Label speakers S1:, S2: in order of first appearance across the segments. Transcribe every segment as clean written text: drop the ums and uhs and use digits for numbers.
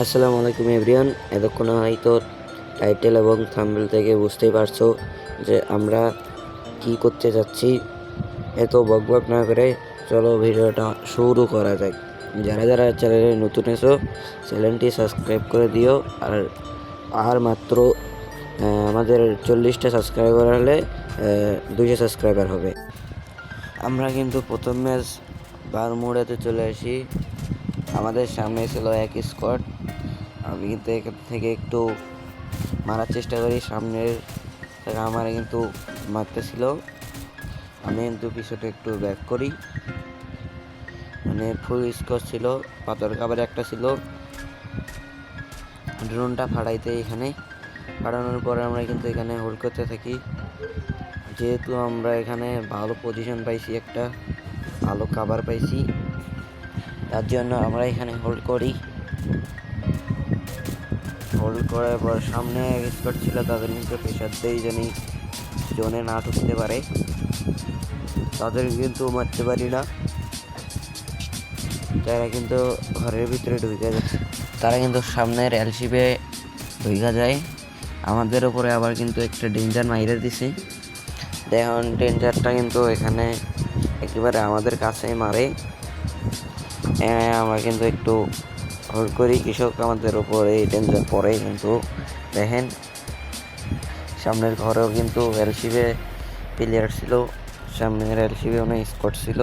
S1: আসসালামু আলাইকুম এভরিওয়ান। এতক্ষণ হয়তো টাইটেল এবং থাম্বনেল থেকে বুঝতেই পারছো যে আমরা কি করতে যাচ্ছি। এত বকবক না করে চলো ভিডিওটা শুরু করা যাক। যারা যারা চ্যানেলে নতুন এসো চ্যানেলটি সাবস্ক্রাইব করে দিও। আর মাত্র আমাদের 40টা সাবস্ক্রাইবার হলে 200 সাবস্ক্রাইবার হবে। আমরা কিন্তু প্রথম ম্যাচ বারমুডাতে চলে আসি। আমাদের সামনে ছিল এক স্কোয়াড। আমি কিন্তু এখান থেকে একটু মারার চেষ্টা করি, সামনের থেকে আমার কিন্তু মারতেছিল। আমি কিন্তু পিছনে একটু ব্যাক করি, মানে ফুল স্কোর ছিল। পাথর কাবার একটা ছিল, ড্রোনটা ফাড়াইতে এখানে ফাড়ানোর পরে আমরা কিন্তু এখানে হোল্ড করতে থাকি। যেহেতু আমরা এখানে ভালো পজিশন পাইছি, একটা ভালো কাভার পাইছি, তার জন্য আমরা এখানে হোল্ড করি। হোল্ড করার পর সামনে এক স্কোয়াড ছিল, তাদের কিন্তু প্রেশার দেই জানি জোনে না ঢুকতে পারে। তাদের কিন্তু মারতে পারি না, তারা কিন্তু ঘরের ভিতরে ঢুকে যায়। তারা কিন্তু সামনের এলশিপে ঢুকে যায়। আমাদের উপরে আবার কিন্তু একটা ডেঞ্জার মাইরে দিছে। দেখুন ডেঞ্জারটা কিন্তু এখানে একেবারে আমাদের কাছেই মারে। আমরা কিন্তু একটু হোল্ড করি, কৃষক আমাদের উপরে ডেঞ্জার পড়ে। কিন্তু দেখেন সামনের ঘরেও কিন্তু এলশিপে প্লেয়ার ছিল, সামনের এলশিপে অনেক স্কোয়াড ছিল।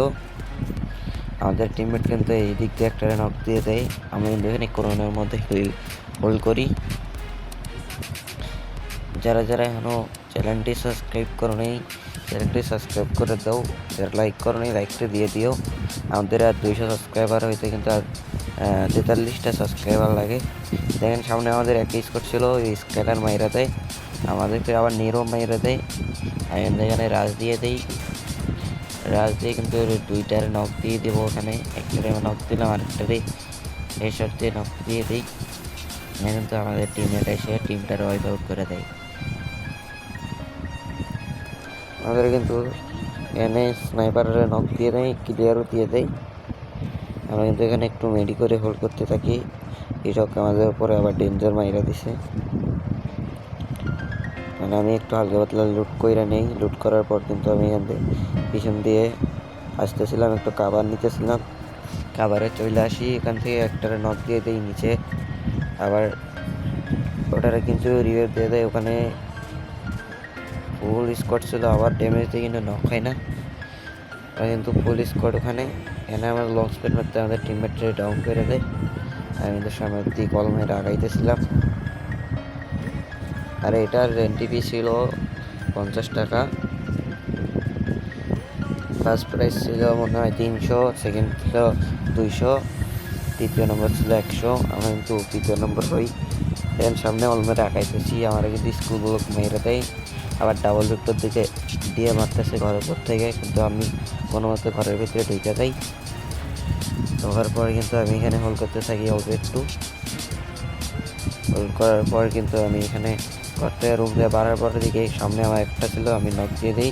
S1: আমাদের টিমমেট কিন্তু এই দিক দিয়ে একটা নক দিয়ে দেয়। আমি কিন্তু এখানে করোনার মধ্যে হোল্ড করি। যারা যারা এখনও চ্যানেলটি সাবস্ক্রাইব করো নি চ্যানেলটি সাবস্ক্রাইব করে দাও। যারা লাইক করো নি লাইকটা দিয়ে দিও। আমাদের আর 200 সাবস্ক্রাইবার হইতে কিন্তু আর 43টা সাবস্ক্রাইবার লাগে। দেখেন সামনে আমাদের একটা স্কোর ছিল, এই স্ক্যালার মাইরা দেয় আমাদেরকে, আবার নিরো মাইরা দেয়। আমি এখানে রাজ দিয়ে দিই, রাজ দিয়ে কিন্তু দুইটারে নক দিয়ে দেবো। ওখানে একটারে নক দিলাম, আরেকটারে হেডশট দিয়ে নক দিয়ে দিই। কিন্তু আমাদের টিমমেট এসে টিমটা ওয়াইপ আউট করে দেয়। আমাদের কিন্তু এনে স্নাইপারের নক দিয়ে দেয়, ক্লিয়ারও দিয়ে দেয়। আমরা কিন্তু এখানে একটু মেডি করে হোল্ড করতে থাকি। কৃষক আমাদের উপরে আবার ডেঞ্জার মাইরা দিছে। মানে আমি একটু হালকা পাতলা লুট করে নেই। লুট করার পর কিন্তু আমি এখান থেকে পিছন দিয়ে আসতেছিলাম, একটু কাভার নিতেছিলাম। কাভারে চলে আসি, এখান থেকে একটারে নক দিয়ে দিই নিচে। আবার ওটারে কিন্তু রিভাইভ দিয়ে দেয়। ওখানে ফুল স্কোয়াড ছিল, আবার ড্যামেজ দিয়ে কিন্তু নক হয় না। আর কিন্তু ফুল স্কোয়াড ওখানে এনে আমার লং স্পেড মারতে আমাদের টিমমেটরে ডাউন করে দেয়। আমি কিন্তু সামনের দিকে কলমের আগাইতেছিলাম। আর এটার এনটিপি ছিল 50 টাকা। ফার্স্ট প্রাইস ছিল মনে হয় 300, সেকেন্ড ছিল 200, তৃতীয় নম্বর ছিল 100। আমরা কিন্তু তৃতীয় নম্বর হই। দেন সামনে অলমের আঁকাইতেছি, আমরা কিন্তু স্কুলগুলো মেরে দেয়। আবার ডাবল ভিক্টর দিকে দিয়ে মারতেছে ঘরের উপর থেকে, কিন্তু আমি কোনো মতো ঘরের ভিতরে ঢুকে যাই। ঢোকার পর কিন্তু আমি এখানে হোল্ড করতে থাকি অল্প একটু। হোল্ড করার পর কিন্তু আমি এখানে ঘর থেকে রুম দিয়ে বাড়ার পরের দিকে সামনে আমার একটা ছিল, আমি নক দিয়ে দিই।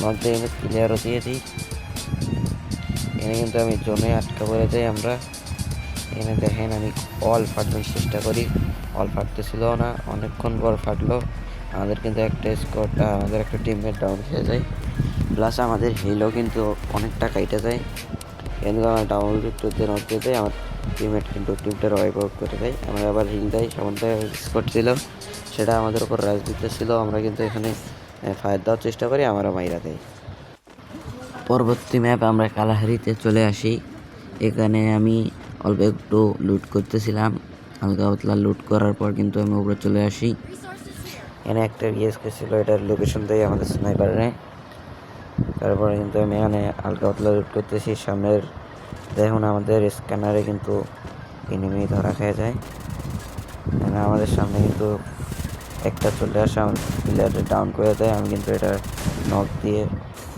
S1: নক দিয়ে কিন্তু ক্লিয়ারও দিয়ে দিই। এখানে কিন্তু আমি জোনে আটকা পড়ে যাই। আমরা এখানে দেখেন আমি অল ফাটানোর চেষ্টা করি, অল ফাটতেছিল না, অনেকক্ষণ পর ফাটলো। আমাদের কিন্তু একটা স্কোরটা, আমাদের একটা টিমমেট ডাউন খেয়ে যায়, প্লাস আমাদের হিলও কিন্তু অনেকটা কাইটে যায়। কিন্তু আমার ডাউন ভিক্টরদের নক দিয়ে দেয়, আমার টিমমেট কিন্তু টিমটার ওয়াইপ আউট করে দেয়। আমরা আবার হিল দেয়, সামনে স্কোর ছিল, সেটা আমাদের উপর রাজ দিতেছিল। আমরা কিন্তু এখানে ফায়ার দেওয়ার চেষ্টা করি, আমারও মাইরা দেয়। পরবর্তী ম্যাপ আমরা কালাহারিতে চলে আসি। এখানে আমি অল্প একটু লুট করতেছিলাম, হালকা পাতলা লুট করার পর কিন্তু আমি উপরে চলে আসি। এখানে একটা বিএসকে ছিল, এটার লোকেশন দেয় আমাদের স্নাইপারে। তারপরে কিন্তু আমি এখানে হালকা পাতলা লুট করতেছি। সামনের দেখুন আমাদের স্ক্যানারে কিন্তু এনিমি ধরা খেয়ে যায়। এখানে আমাদের সামনে কিন্তু একটা চলে আসে, আমার প্লেয়ারে ডাউন করে দেয়। আমি কিন্তু এটা নক দিয়ে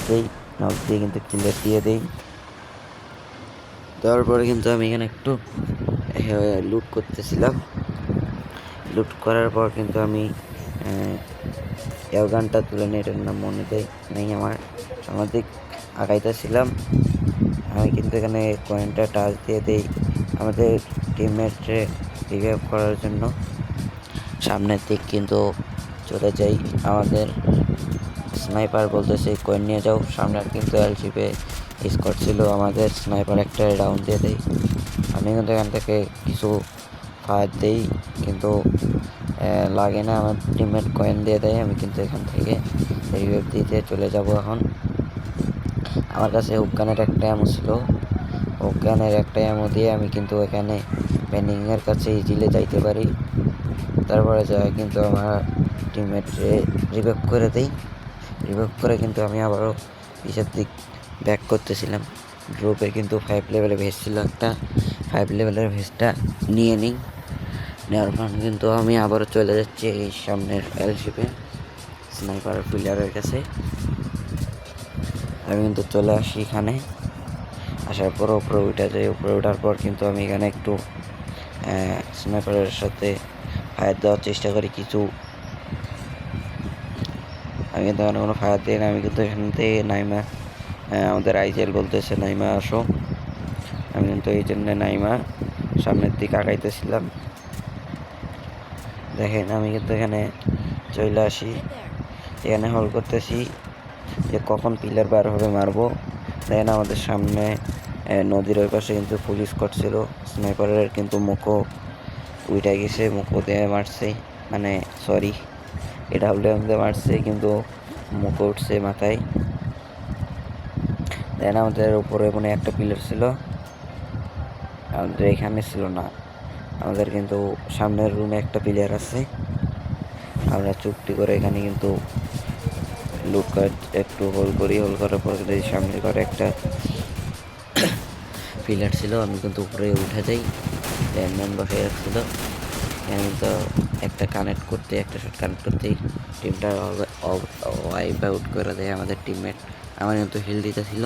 S1: দিই, নক দিয়ে কিন্তু ক্লিয়ার দিয়ে দিই। দেওয়ার পরে কিন্তু আমি এখানে একটু লুট করতেছিলাম। লুট করার পর কিন্তু আমি এয়ারগানটা তুলে নিয়ে, এটার নাম মনে নেই আমার, সামাজিক আগাইতেছিলাম। আমি কিন্তু এখানে কয়েনটা টাচ দিয়ে দিই, আমাদের টিমমেটে রিভাইভ করার জন্য সামনের দিক কিন্তু চলে যাই। আমাদের স্নাইপার বলতেছে কয়েন নিয়ে যাও। সামনে কিন্তু এলশিপে স্কট ছিল, আমাদের স্নাইপার একটা ডাউন দিয়ে দেয়। আমি কিন্তু এখান থেকে কিছু ফায়ার দিই, কিন্তু লাগে না, আমার টিমমেট কয়েন দিয়ে দেয়। আমি কিন্তু এখান থেকে রিভাইভ দিতে চলে যাব। এখন আমার কাছে হুকগানের একটা অ্যামো ছিল, হুকগানের একটা অ্যামো দিয়ে আমি কিন্তু এখানে প্যানিংয়ের কাছে ইজিলে যাইতে পারি। তারপরে যা কিন্তু আমার টিমমেটরে রিভাইভ করে দেই। রিভাইভ করে কিন্তু আমি আবারও পিছের দিক ব্যাক করতেছিলাম। ড্রপে কিন্তু 5 লেভেলের ভেস্ট ছিল একটা, 5 লেভেলের ভেস্টটা নিয়ে নিই। নেওয়ার পর কিন্তু আমি আবারও চলে যাচ্ছি এই সামনের এলশিপে স্নাইপার পিলারের কাছে। আমি কিন্তু চলে আসি এখানে, আসার পর উপরে উঠে যাই। উপরে ওঠার পর কিন্তু আমি এখানে একটু স্নাইপারের সাথে ফায়ার দেওয়ার চেষ্টা করি কিছু। আমি কিন্তু এখানে কোনো ফায়ার দিই না। আমি কিন্তু এখান থেকে নাইমা, আমাদের আইজেল বলতেছে নাইমা আসো। আমি কিন্তু এই জন্য নাইমা সামনের দিকে আগাইতেছিলাম। দেখেন আমি কিন্তু এখানে চলে আসি, এখানে হল করতেছি যে কখন পিলার বার হবে মারবো। দেখেন আমাদের সামনে নদীর ওই পাশে কিন্তু পুলিশ করছিল, স্নাইপারের কিন্তু মুখো উইটা গেছে, মুখো দিয়ে মারছে, মানে সরি এটা ডাব্লিউএম দিয়ে মারছে, কিন্তু মুখো উঠছে মাথায়। দেখেন আমাদের উপরে মানে একটা পিলার ছিল, আমাদের এখানে ছিল না, আমাদের কিন্তু সামনের রুমে একটা পিলার আছে। আমরা চুক্তি করে এখানে কিন্তু লুট কাজ একটু হোল করি, হোল করার পর কিন্তু সামনে করে একটা পিলার ছিল, আমি কিন্তু উপরে উঠে যাই। ল্যান্ডম্যান বসে রাখছিল, আমি তো একটা কানেক্ট করতে, একটা শট কানেক্ট করতেই টিমটা ওয়াইপ আউট করে দেয় আমাদের টিমমেট। আমার কিন্তু হিল দিতেছিল,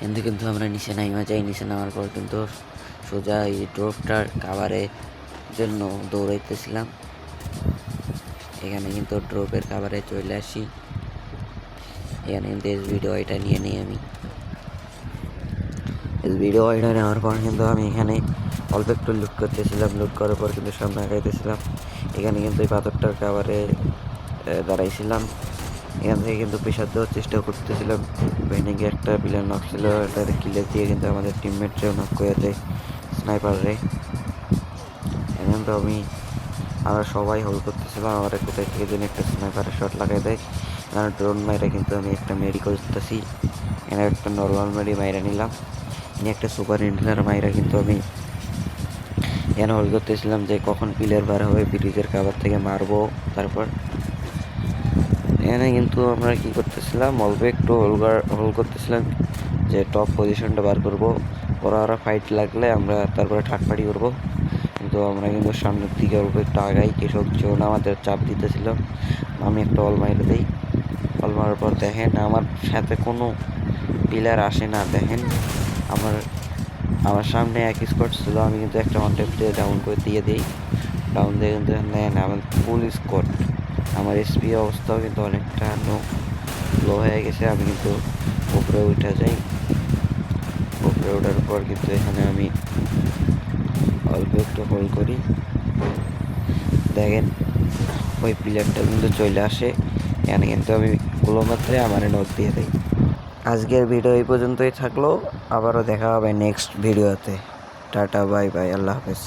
S1: এমনি কিন্তু আমরা নিচে নাইমা যাই। নিচে নামার পর কিন্তু সোজা এই ড্রপটার কাভারের জন্য দৌড়াইতেছিলাম। এখানে কিন্তু ড্রপের কাভারে চলে আসি। এখানে কিন্তু ভিডিও এটা নিয়ে নিই আমি। ভিডিও এটা নেওয়ার পর কিন্তু আমি এখানে অল্প একটু লুট করতেছিলাম। লুট করার পর কিন্তু সামনে আগাইতেছিলাম। এখানে কিন্তু এই পাথরটার কাভারে দাঁড়াইছিলাম। এখান থেকে কিন্তু প্রেশার দেওয়ার চেষ্টা করতেছিলাম। ভেনিংয়ে একটা প্লেয়ার নক ছিল, এটা কিলে দিয়ে কিন্তু আমাদের টিমমেটরেও নক করে দেয় স্নাইপারে। এখন তো আমরা সবাই হোল্ড করতেছিলাম, আমার কোথায় থেকে যেন একটা স্নাইপারের শট লাগাই দেয়। কারণ ড্রোন মাইরা কিন্তু আমি একটা মেডি করতেছি, এখানে একটা নর্মাল মেডি মাইরা নিলাম, নিয়ে একটা সুপার ইন্ডিয়ার মাইরা কিন্তু আমি এখানে হোল্ড করতেছিলাম যে কখন পিলার বার হবে, ব্রিজের কাভার থেকে মারবো। তারপর এখানে কিন্তু আমরা কি করতেছিলাম, অল্প একটু হোল্ড করতেছিলাম যে টপ পজিশনটা বার করবো। ওরা ফাইট লাগলে আমরা তারপরে ঠাটপাটি করবো। কিন্তু আমরা কিন্তু সামনের দিকে অল্প একটু আগাই, কৃষক জোন আমাদের চাপ দিতেছিল। আমি একটা অল মাইরে দিই, অল মারার পর দেখেন আমার সাথে কোনো পিলার আসে না। দেখেন আমার সামনে এক স্কোয়াড ছিল, আমি কিন্তু একটা কন্টেক্ট দিয়ে ডাউন করে দিয়ে দিই। ডাউন দিয়ে কিন্তু নেন আমার ফুল স্কোয়াড। আমার এসপি অবস্থাও কিন্তু অনেকটা লো হয়ে গেছে। আমি কিন্তু উপরে উঠে যাই। উপরে ওঠার পর কিন্তু এখানে আমি অল্প একটু হোল্ড করি। দেখেন ওই প্লেয়ারটা কিন্তু চলে আসে, এখানে কিন্তু আমি গুলো মাত্রে আমার নক দিয়ে দিই। আজকের ভিডিও এই পর্যন্তই থাকলো, আবারও দেখা হবে নেক্সট ভিডিওতে। টাটা বাই বাই, আল্লাহ হাফেজ।